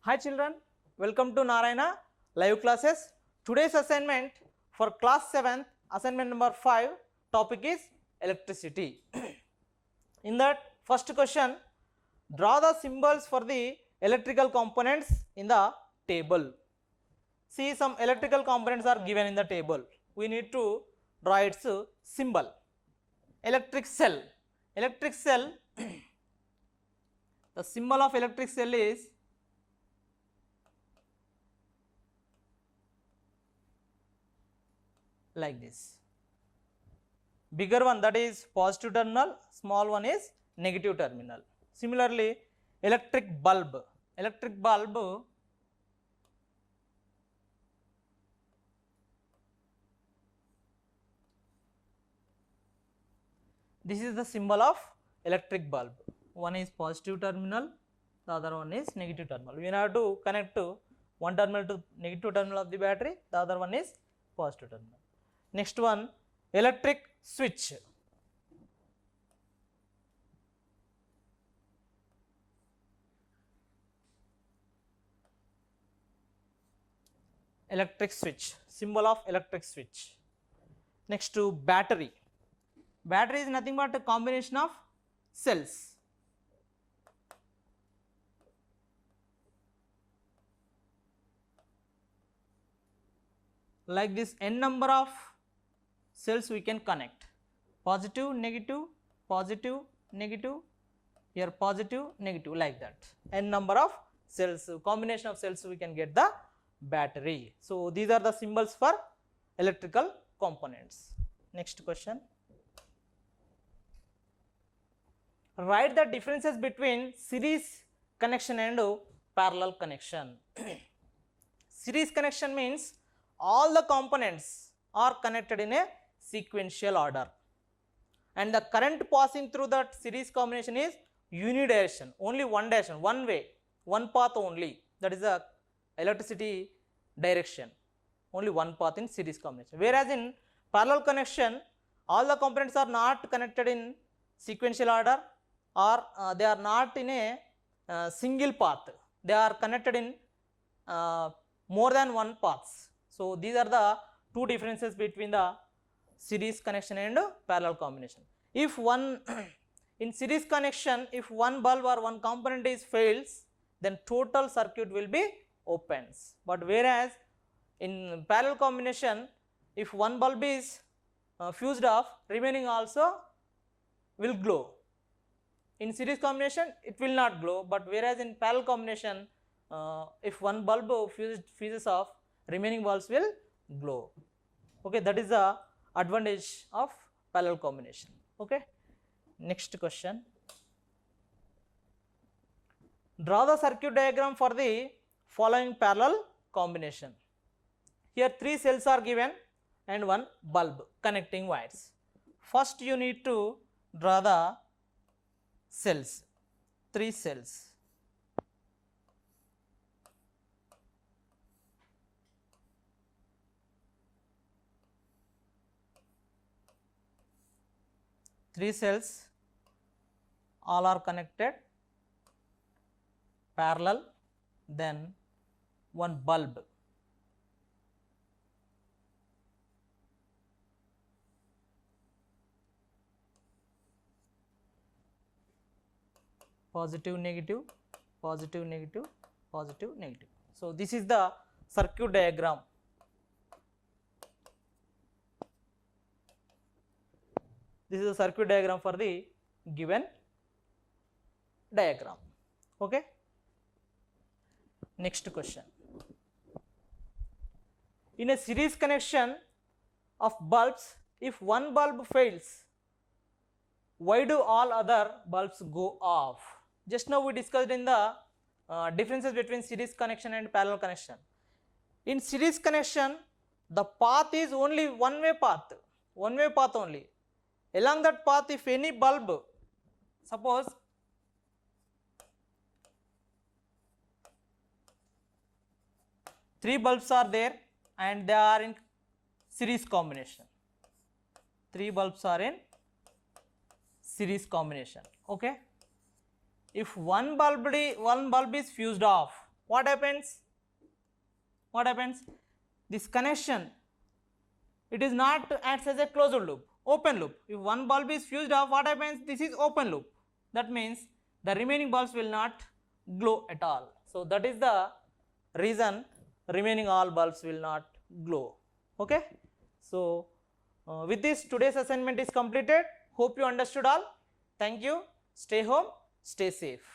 Hi children, welcome to Narayana live classes. Today's assignment for class 7th, assignment number 5, topic is electricity. In that first question, draw the symbols for the electrical components in the table. See, some electrical components are given in the table. We need to draw its symbol. Electric cell. Electric cell, the symbol of electric cell is like this. Bigger one, that is positive terminal, small one is negative terminal. Similarly, electric bulb. Electric bulb, this is the symbol of electric bulb. One is positive terminal, the other one is negative terminal. We have to connect to one terminal to negative terminal of the battery, the other one is positive terminal. Next one, electric switch. Electric switch, symbol of electric switch. Next to battery. Battery is nothing but a combination of cells. Like this, n number of cells we can connect. Positive, negative, here positive, negative, like that. N number of cells, combination of cells we can get the battery. So these are the symbols for electrical components. Next question. Write the differences between series connection and parallel connection. Series connection means all the components are connected in a sequential order, and the current passing through that series combination is unidirectional, only one direction, one way, one path only. That is the electricity direction, only one path in series combination. Whereas in parallel connection, all the components are not connected in sequential order, or they are not in a single path. They are connected in more than one paths. So these are the two differences between the series connection and parallel combination. If one in series connection, if one bulb or one component is fails, then total circuit will be opens. But whereas in parallel combination, if one bulb is fused off, remaining also will glow. In series combination, it will not glow, but whereas in parallel combination, if one bulb fuses off, remaining bulbs will glow. Okay, that is the advantage of parallel combination. Okay, next question. Draw the circuit diagram for the following parallel combination. Here 3 cells are given and one bulb connecting wires. First you need to draw the cells, 3 cells. Three cells, all are connected parallel, then one bulb. Positive, negative, positive, negative, positive, negative. So this is the circuit diagram. This is the circuit diagram for the given diagram. Okay. Next question. In a series connection of bulbs, if one bulb fails, why do all other bulbs go off? Just now we discussed in the differences between series connection and parallel connection. In series connection, the path is only one-way path only. Along that path, if any bulb, suppose three bulbs are there and they are in series combination. 3 bulbs are in series combination. Okay. If one bulb is fused off, what happens? What happens? This connection, it is not acts as a closed loop, open loop. If one bulb is fused off, what happens? This is open loop. That means the remaining bulbs will not glow at all. So that is the reason remaining all bulbs will not glow. Okay. So with this, today's assignment is completed. Hope you understood all. Thank you. Stay home, stay safe.